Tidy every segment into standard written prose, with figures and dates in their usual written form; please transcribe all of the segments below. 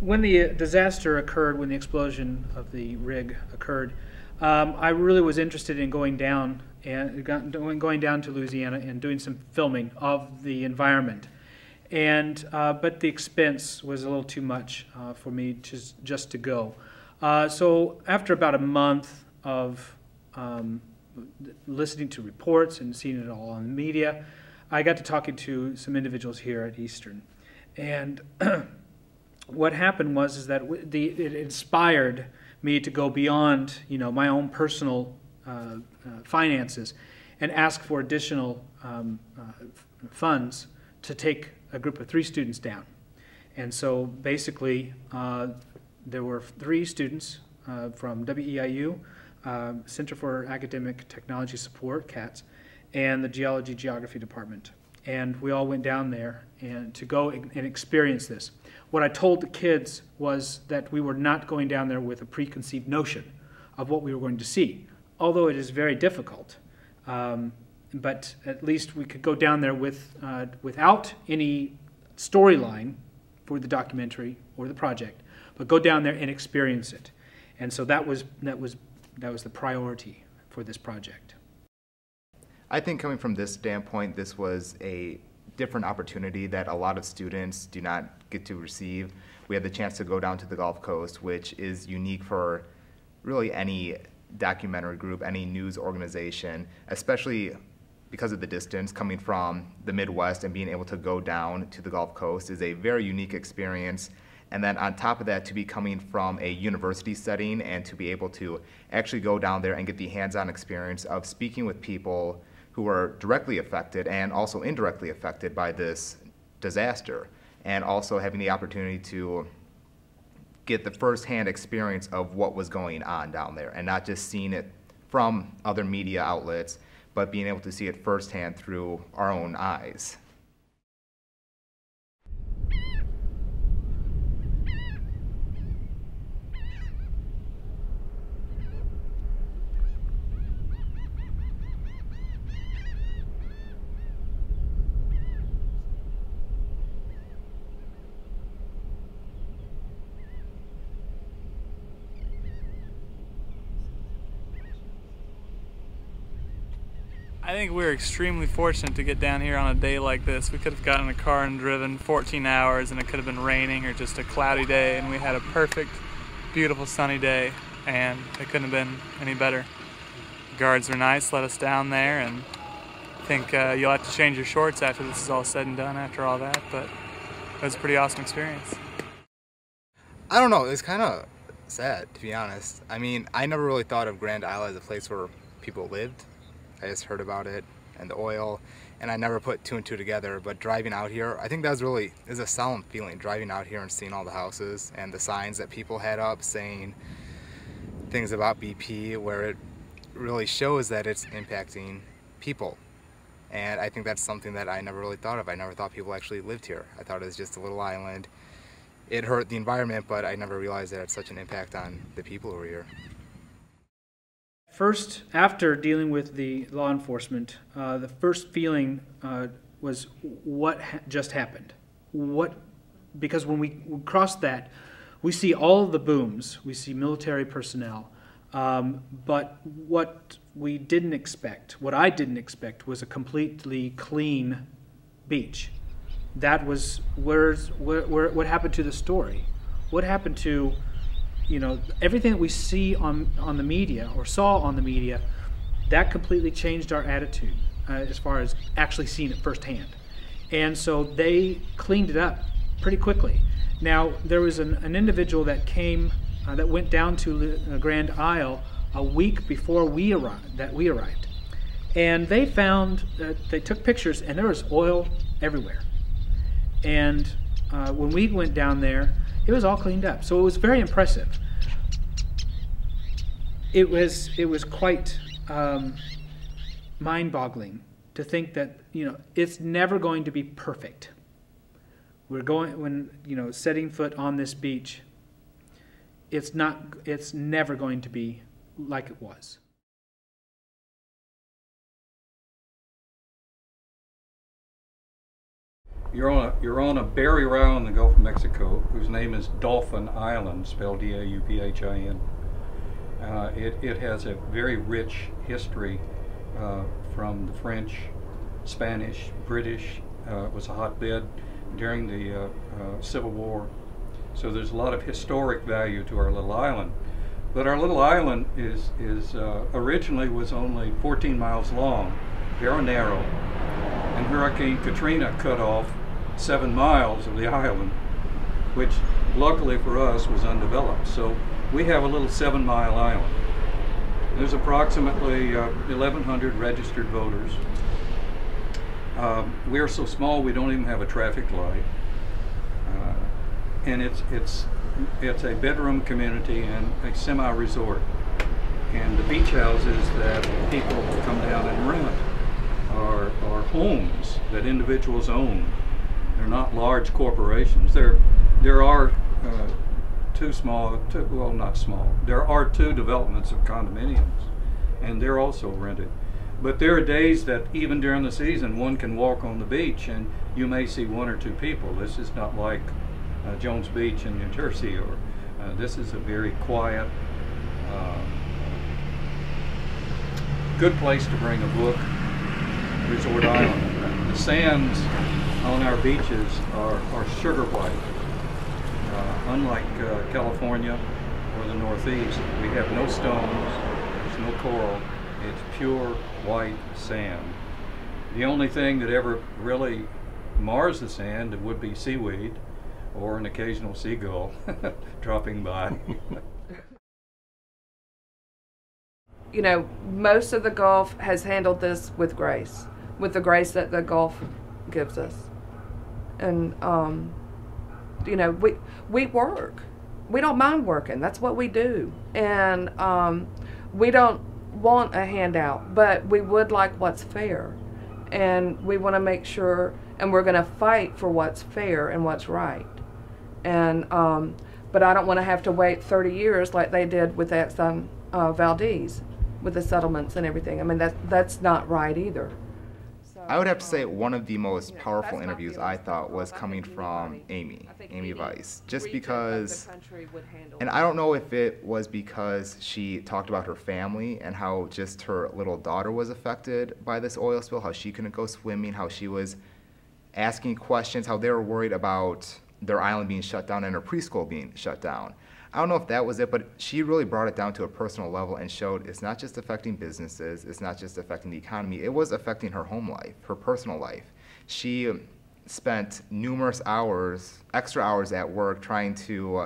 when the disaster occurred, when the explosion of the rig occurred, I really was interested in going down to Louisiana and doing some filming of the environment. And but the expense was a little too much for me just to go. So after about a month of listening to reports and seeing it all on the media, I got to talking to some individuals here at Eastern. And what happened was that it inspired me to go beyond, my own personal finances and ask for additional funds to take a group of 3 students down. And so basically there were 3 students from WEIU, Center for Academic Technology Support, CATS, and the Geology Geography Department. And we all went down there and to go and experience this. What I told the kids was that we were not going down there with a preconceived notion of what we were going to see, although it is very difficult. But at least we could go down there without any storyline for the documentary or the project, but go down there and experience it. And so that was the priority for this project. I think coming from this standpoint, this was a different opportunity that a lot of students do not get to receive. We had the chance to go down to the Gulf Coast, which is unique for really any documentary group, any news organization, especially because of the distance. Coming from the Midwest and being able to go down to the Gulf Coast is a very unique experience. And then on top of that, to be coming from a university setting and to be able to actually go down there and get the hands-on experience of speaking with people who were directly affected and also indirectly affected by this disaster, and also having the opportunity to get the first-hand experience of what was going on down there, and not just seeing it from other media outlets, but being able to see it firsthand through our own eyes. I think we were extremely fortunate to get down here on a day like this. We could have gotten in a car and driven 14 hours and it could have been raining or just a cloudy day, and we had a perfect, beautiful sunny day, and it couldn't have been any better. The guards were nice, let us down there, and I think you'll have to change your shorts after this is all said and done after all that, but it was a pretty awesome experience. I don't know, it was kind of sad, to be honest. I mean, I never really thought of Grand Isle as a place where people lived. I just heard about it and the oil, and I never put 2 and 2 together. But driving out here, I think that is a solemn feeling, driving out here and seeing all the houses and the signs that people had up saying things about BP, where it really shows that it's impacting people. And I think that's something that I never really thought of. I never thought people actually lived here. I thought it was just a little island. It hurt the environment, but I never realized that it had such an impact on the people over here. First, after dealing with the law enforcement, the first feeling was what just happened. Because when we crossed that, we see all of the booms, we see military personnel, but what we didn't expect, what I didn't expect, was a completely clean beach. That was what happened to the story. What happened to everything that we see on the media or saw on the media, that completely changed our attitude as far as actually seeing it firsthand. And so they cleaned it up pretty quickly. Now, there was an individual that came, that went down to Grand Isle a week before we arrived. And they found that they took pictures and there was oil everywhere. And when we went down there, it was all cleaned up. So it was very impressive. It was quite mind-boggling to think that it's never going to be perfect. When setting foot on this beach, it's never going to be like it was. you're on a barrier island in the Gulf of Mexico, whose name is Dauphin Island, spelled D-A-U-P-H-I-N. It has a very rich history from the French, Spanish, British. It was a hotbed during the Civil War. So there's a lot of historic value to our little island. But our little island is originally was only 14 miles long, very narrow, and Hurricane Katrina cut off 7 miles of the island, which luckily for us was undeveloped. So we have a little 7-mile island. There's approximately 1,100 registered voters. We're so small we don't even have a traffic light, and it's a bedroom community and a semi-resort. And the beach houses that people come down and rent are homes that individuals own. They're not large corporations. There are there are 2 developments of condominiums, and they're also rented. But there are days that even during the season, one can walk on the beach and you may see 1 or 2 people. This is not like Jones Beach in New Jersey, or this is a very quiet, good place to bring a book, resort island. The sands on our beaches are sugar white. Unlike California or the Northeast, we have no stones, there's no coral, it's pure white sand. The only thing that ever really mars the sand would be seaweed or an occasional seagull dropping by. You know, most of the Gulf has handled this with grace, with the grace that the Gulf gives us. And, you know, we work. We don't mind working. That's what we do. And we don't want a handout, but we would like what's fair. And we want to make sure, and we're going to fight for what's fair and what's right. And but I don't want to have to wait 30 years like they did with Exxon Valdez, with the settlements and everything. I mean, that's not right either. I would have to say one of the most powerful interviews I thought was coming from Amy Weiss, just because, and I don't know if it was because she talked about her family and how just her little daughter was affected by this oil spill, how she couldn't go swimming, how she was asking questions, how they were worried about their island being shut down and her preschool being shut down. I don't know if that was it, but she really brought it down to a personal level and showed it's not just affecting businesses, it's not just affecting the economy, it was affecting her home life, her personal life. She spent numerous hours, extra hours at work trying to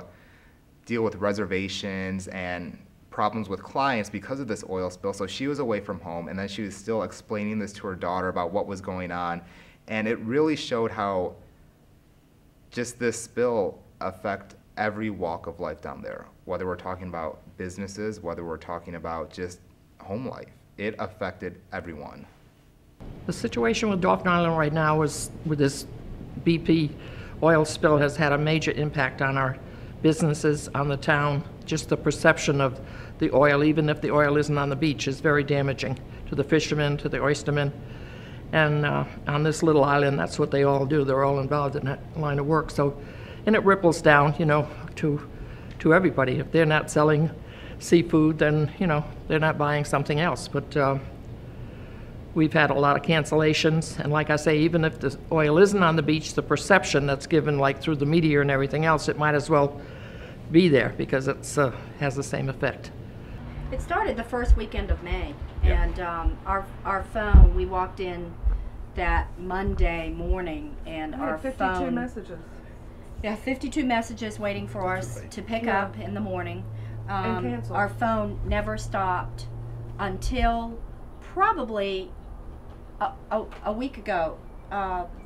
deal with reservations and problems with clients because of this oil spill. So she was away from home, and then she was still explaining this to her daughter about what was going on. And it really showed how just this spill affect every walk of life down there, whether we're talking about businesses, whether we're talking about just home life. It affected everyone. The situation with Dauphin Island right now is, with this BP oil spill, has had a major impact on our businesses, on the town. Just the perception of the oil, even if the oil isn't on the beach, is very damaging to the fishermen, to the oystermen. And on this little island, that's what they all do. They're all involved in that line of work. So, and it ripples down, you know, to everybody. If they're not selling seafood, then, you know, they're not buying something else. But we've had a lot of cancellations. And like I say, even if the oil isn't on the beach, the perception that's given, like through the media and everything else, it might as well be there because it has the same effect. It started the first weekend of May. And our phone, we walked in that Monday morning, and our 52 messages. Yeah, 52 messages waiting for us to pick up in the morning. And cancel. Our phone never stopped until probably a week ago,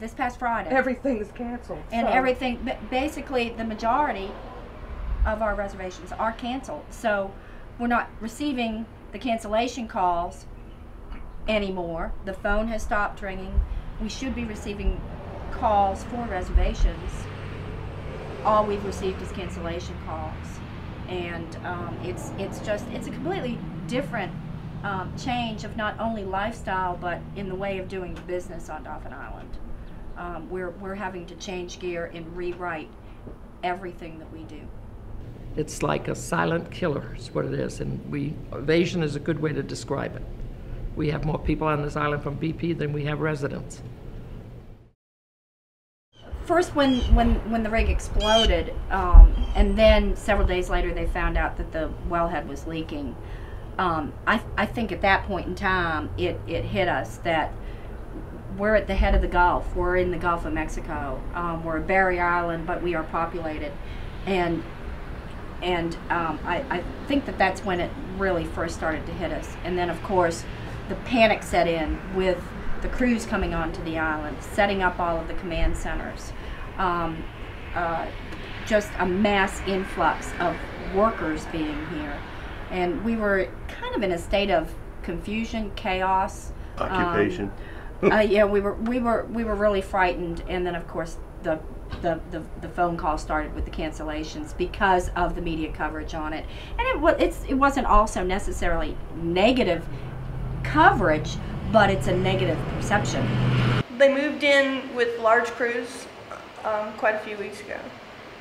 this past Friday. Everything's canceled. And everything, basically the majority of our reservations are canceled. So we're not receiving the cancellation calls anymore. The phone has stopped ringing. We should be receiving calls for reservations. All we've received is cancellation calls, and it's a completely different change of not only lifestyle but in the way of doing business on Dauphin Island. we're having to change gear and rewrite everything that we do. It's like a silent killer is what it is, and evasion is a good way to describe it. We have more people on this island from BP than we have residents. First, when the rig exploded, and then several days later they found out that the wellhead was leaking, I think at that point in time it hit us that we're at the head of the Gulf. We're in the Gulf of Mexico. We're a barrier island, but we are populated, and I think that that's when it really first started to hit us. And then, of course, the panic set in with the crews coming onto the island, setting up all of the command centers, just a mass influx of workers being here. And we were kind of in a state of confusion, chaos. Occupation. Yeah, we were really frightened. And then, of course, the phone call started with the cancellations because of the media coverage on it. And it wasn't also necessarily negative coverage, but it's a negative perception. They moved in with large crews quite a few weeks ago,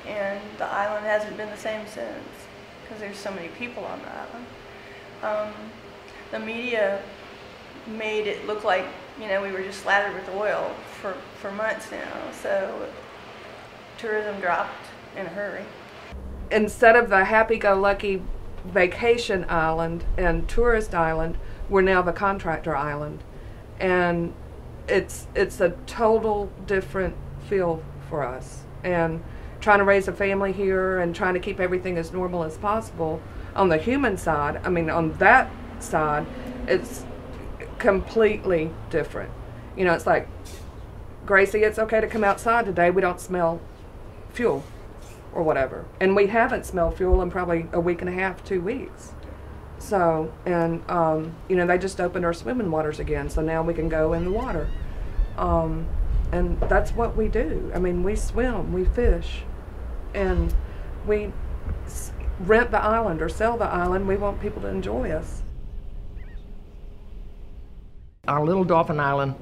and the island hasn't been the same since because there's so many people on the island. The media made it look like, you know, we were just slathered with oil for months now, so tourism dropped in a hurry. Instead of the happy-go-lucky vacation island and tourist island, we're now the contractor island, and it's a total different feel for us. And trying to raise a family here and trying to keep everything as normal as possible on the human side, I mean on that side, it's completely different. You know, it's like, Gracie, it's okay to come outside today, we don't smell fuel or whatever. And we haven't smelled fuel in probably a week and a half, 2 weeks. So, and you know, they just opened our swimming waters again, so now we can go in the water. And that's what we do. I mean, we swim, we fish, and we rent the island or sell the island. We want people to enjoy us. Our little Dolphin Island,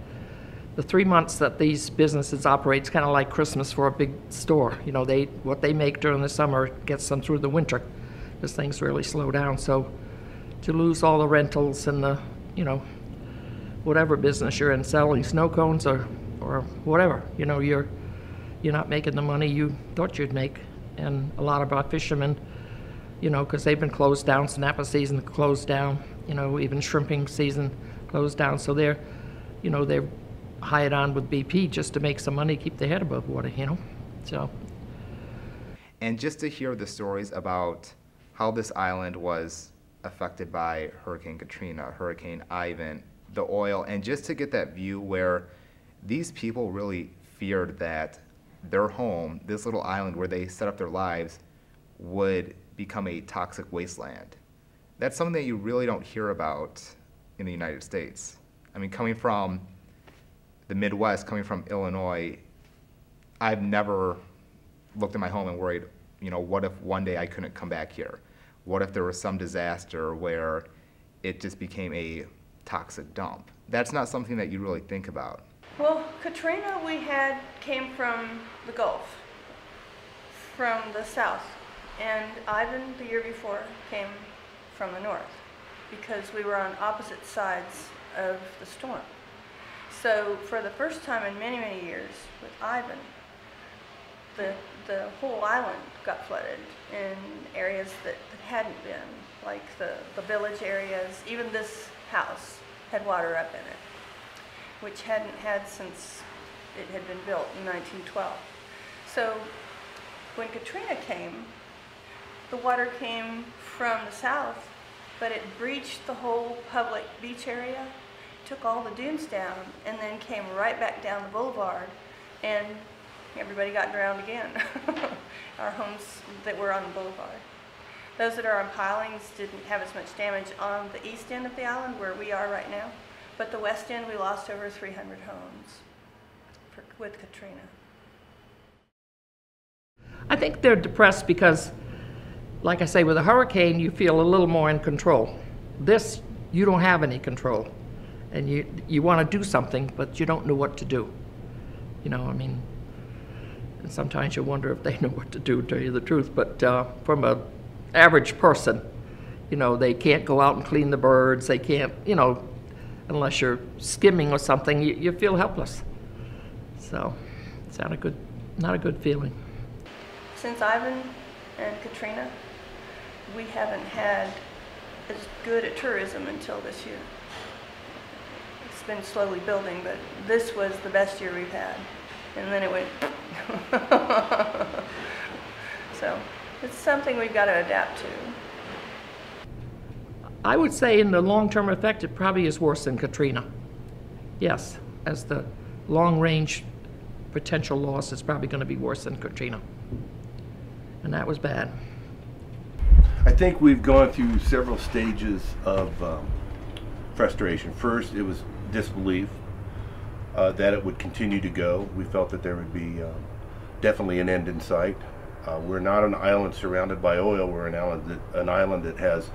the 3 months that these businesses operate, it's kind of like Christmas for a big store. You know, what they make during the summer gets them through the winter because things really slow down. So to lose all the rentals and the, you know, whatever business you're in, selling snow cones or whatever, you know, you're not making the money you thought you'd make. And a lot of our fishermen, you know, because they've been closed down, snapper season closed down, you know, even shrimping season closed down. So they're hired on with BP just to make some money, keep their head above water, you know. So. And just to hear the stories about how this island was affected by Hurricane Katrina, Hurricane Ivan, the oil, and just to get that view where these people really feared that their home, this little island where they set up their lives, would become a toxic wasteland. That's something that you really don't hear about in the United States. I mean, coming from the Midwest, coming from Illinois, I've never looked at my home and worried, you know, what if one day I couldn't come back here? What if there was some disaster where it just became a toxic dump? That's not something that you really think about. Well, Katrina came from the Gulf, from the south, and Ivan the year before came from the north because we were on opposite sides of the storm. So for the first time in many, many years with Ivan, the whole island got flooded in areas that hadn't been, like the village areas. Even this house had water up in it, which hadn't had since it had been built in 1912. So when Katrina came, the water came from the south, but it breached the whole public beach area, took all the dunes down, and then came right back down the boulevard, and everybody got drowned again. Our homes that were on the boulevard. Those that are on pilings didn't have as much damage on the east end of the island where we are right now, but the west end we lost over 300 homes with Katrina. I think they're depressed because, like I say, with a hurricane, you feel a little more in control. This, you don't have any control. And you want to do something, but you don't know what to do. You know, I mean, and sometimes you wonder if they know what to do, to tell you the truth. But from an average person, you know, they can't go out and clean the birds. They can't, you know, unless you're skimming or something, you feel helpless. So it's not a good feeling. Since Ivan and Katrina, we haven't had as good a tourism until this year. It's been slowly building, but this was the best year we've had. And then it went, so it's something we've got to adapt to. I would say in the long-term effect, it probably is worse than Katrina. Yes, as the long-range potential loss is probably going to be worse than Katrina. And that was bad. I think we've gone through several stages of frustration. First, it was disbelief that it would continue to go. We felt that there would be definitely an end in sight. We're not an island surrounded by oil. We're an island that has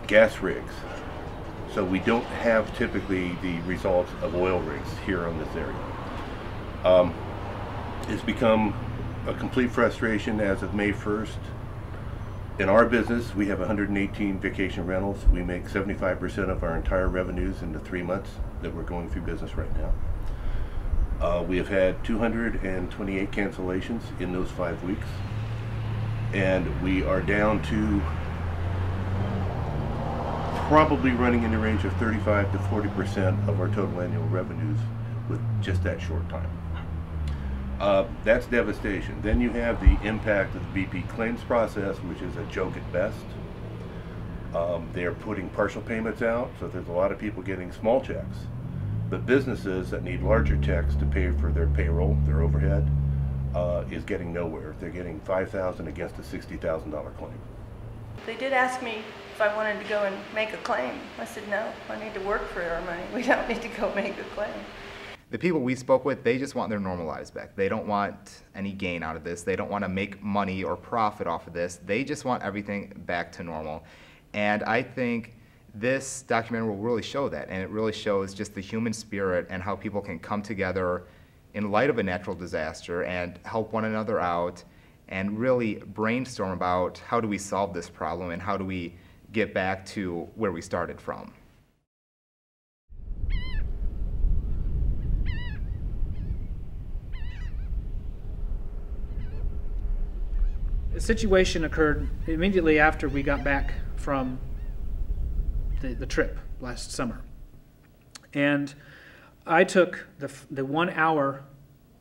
gas rigs. So we don't have typically the results of oil rigs here on this area. It's become a complete frustration as of May 1st. In our business, we have 118 vacation rentals. We make 75% of our entire revenues in the 3 months that we're going through business right now. We have had 228 cancellations in those 5 weeks. And we are down to probably running in the range of 35 to 40% of our total annual revenues with just that short time. That's devastation. Then you have the impact of the BP claims process, which is a joke at best. They're putting partial payments out, so there's a lot of people getting small checks. But businesses that need larger checks to pay for their payroll, their overhead, is getting nowhere. They're getting $5,000 against a $60,000 claim. They did ask me if I wanted to go and make a claim. I said, no, I need to work for our money. We don't need to go make a claim. The people we spoke with, they just want their normal lives back. They don't want any gain out of this. They don't want to make money or profit off of this. They just want everything back to normal. And I think this documentary will really show that, and it really shows just the human spirit and how people can come together in light of a natural disaster and help one another out and really brainstorm about how do we solve this problem and how do we get back to where we started from. The situation occurred immediately after we got back from the trip last summer. And I took the 1 hour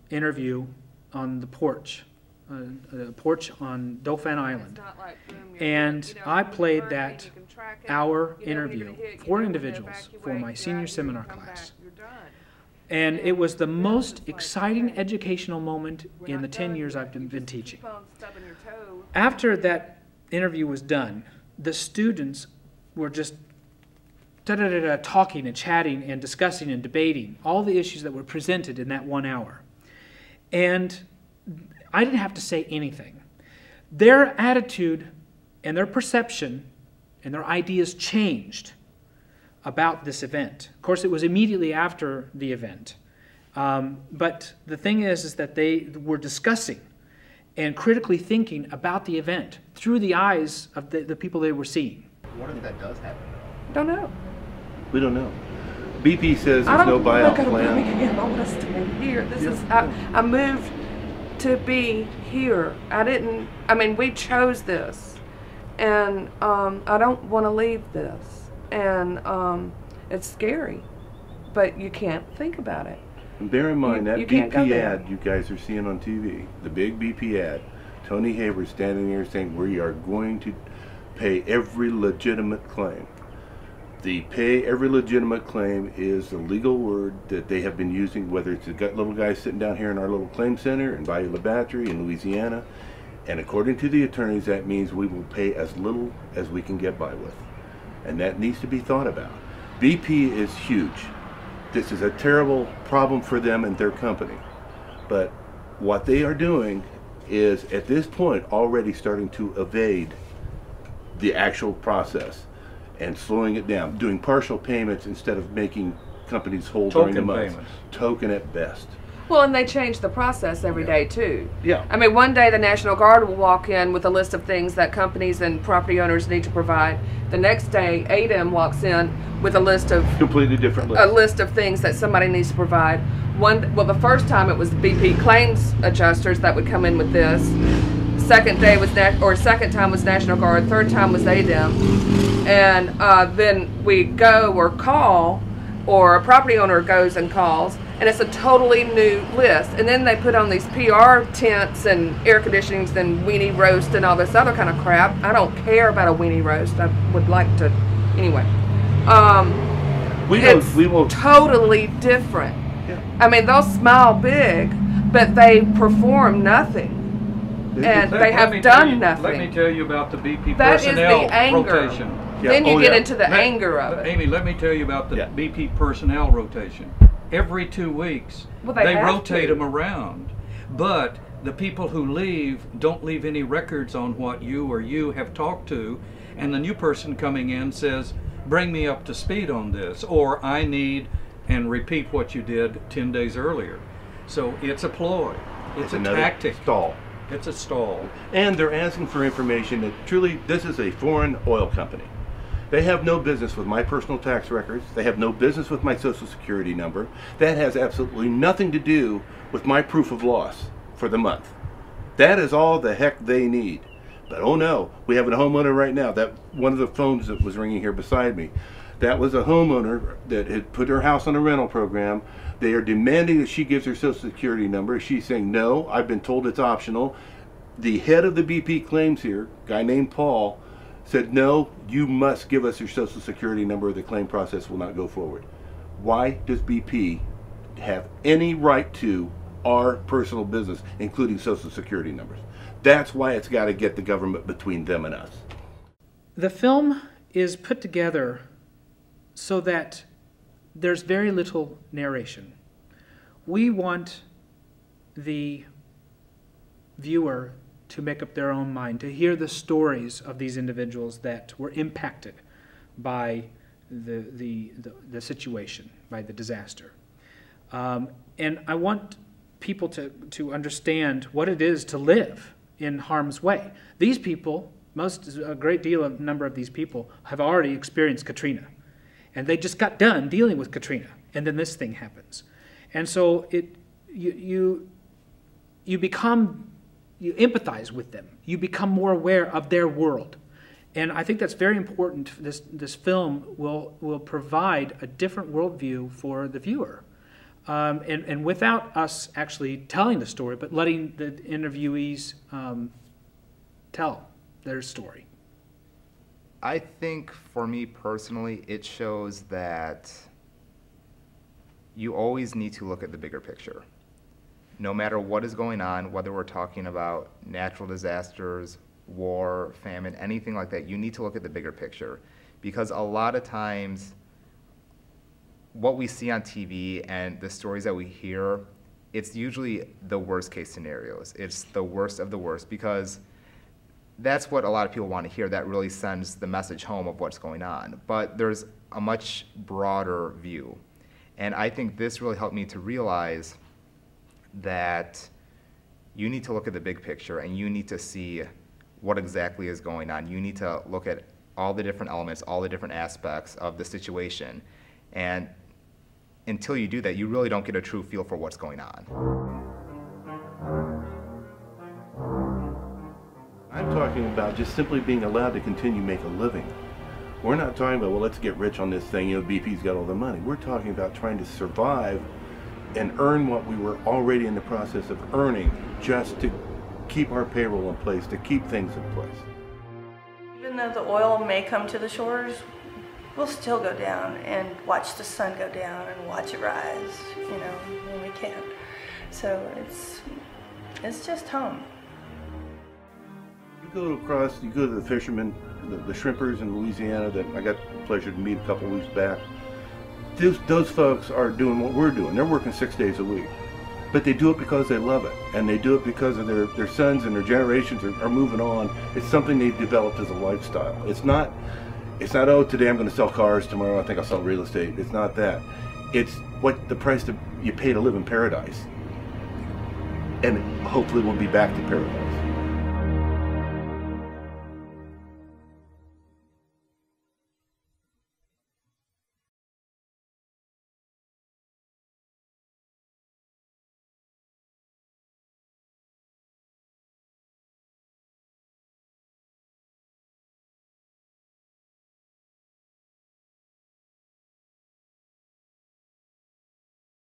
interview on the porch on Dauphin Island. And I played that hour interview for individuals for my senior seminar class. And it was the most exciting educational moment in the 10 years I've been teaching. After that interview was done, the students were just talking and chatting and discussing and debating all the issues that were presented in that 1 hour. And I didn't have to say anything. Their attitude and their perception and their ideas changed about this event. Of course, it was immediately after the event. But the thing is that they were discussing and critically thinking about the event through the eyes of the people they were seeing. What if that does happen? Don't know. We don't know. BP says there's no buyout plan. I want to stay here. I moved to be here. I mean, we chose this. And I don't want to leave this. And it's scary. But you can't think about it. And bear in mind that BP ad you guys are seeing on TV, the big BP ad, Tony Haber's standing there saying we are going to pay every legitimate claim. The pay every legitimate claim is the legal word that they have been using, whether it's the little guy sitting down here in our little claim center in Bayou La Batterie in Louisiana. And according to the attorneys, that means we will pay as little as we can get by with. And that needs to be thought about. BP is huge. This is a terrible problem for them and their company. But what they are doing is, at this point, already starting to evade the actual process and slowing it down, doing partial payments instead of making companies whole during the month. Token at best. Well, and they change the process every day too. Yeah. I mean, one day the National Guard will walk in with a list of things that companies and property owners need to provide. The next day, ADEM walks in with a list of Completely different list. a list of things that somebody needs to provide. Well, the first time it was the BP claims adjusters that would come in with this. Second time was National Guard. Third time was ADEM, and then we go or call, or a property owner goes and calls, and it's a totally new list. And then they put on these PR tents and air conditionings and weenie roast and all this other kind of crap. I don't care about a weenie roast. I would like to, anyway. We will totally different. Yeah. I mean, they'll smile big, but they perform nothing. And they have done nothing. Let me tell you about the BP that personnel is the anger. rotation. Yeah. Then you get into the anger of it. Amy, let me tell you about the BP personnel rotation. Every 2 weeks, they rotate them around. But the people who leave don't leave any records on what you or you have talked to, and the new person coming in says, bring me up to speed on this, or I need, and repeat what you did 10 days earlier. So it's a ploy. It's a tactic. Stall. It's a stall. And they're asking for information that truly, this is a foreign oil company. They have no business with my personal tax records. They have no business with my social security number. That has absolutely nothing to do with my proof of loss for the month. That is all the heck they need. But oh no, we have a homeowner right now. That one of the phones that was ringing here beside me, that was a homeowner that had put her house on a rental program. They are demanding that she gives her social security number. She's saying, no, I've been told it's optional. The head of the BP claims here, a guy named Paul, said, no, you must give us your social security number or the claim process will not go forward. Why does BP have any right to our personal business, including social security numbers? That's why it's got to get the government between them and us. The film is put together so that there's very little narration. We want the viewer to make up their own mind, to hear the stories of these individuals that were impacted by the situation, by the disaster. And I want people to understand what it is to live in harm's way. These people, a great number of these people have already experienced Katrina. And they just got done dealing with Katrina, and then this thing happens. And so you empathize with them. You become more aware of their world. And I think that's very important. This film will provide a different worldview for the viewer. And without us actually telling the story, but letting the interviewees tell their story. I think for me personally, it shows that you always need to look at the bigger picture. No matter what is going on, whether we're talking about natural disasters, war, famine, anything like that, you need to look at the bigger picture. Because a lot of times, what we see on TV and the stories that we hear, it's usually the worst case scenarios. It's the worst of the worst, because that's what a lot of people want to hear. That really sends the message home of what's going on. But there's a much broader view. And I think this really helped me to realize that you need to look at the big picture and you need to see what exactly is going on. You need to look at all the different elements, all the different aspects of the situation. And until you do that, you really don't get a true feel for what's going on. I'm talking about just simply being allowed to continue to make a living. We're not talking about, well, let's get rich on this thing, BP's got all the money. We're talking about trying to survive and earn what we were already in the process of earning, just to keep our payroll in place, to keep things in place. Even though the oil may come to the shores, we'll still go down and watch the sun go down and watch it rise, when we can. So it's just home. You go to the fishermen, the shrimpers in Louisiana that I got the pleasure to meet a couple weeks back. Those folks are doing what we're doing. They're working 6 days a week. But they do it because they love it. And they do it because of their sons and their generations are moving on. It's something they've developed as a lifestyle. It's not, oh, today I'm going to sell cars, tomorrow I think I'll sell real estate. It's not that. It's what the price that you pay to live in paradise. and hopefully we'll be back to paradise.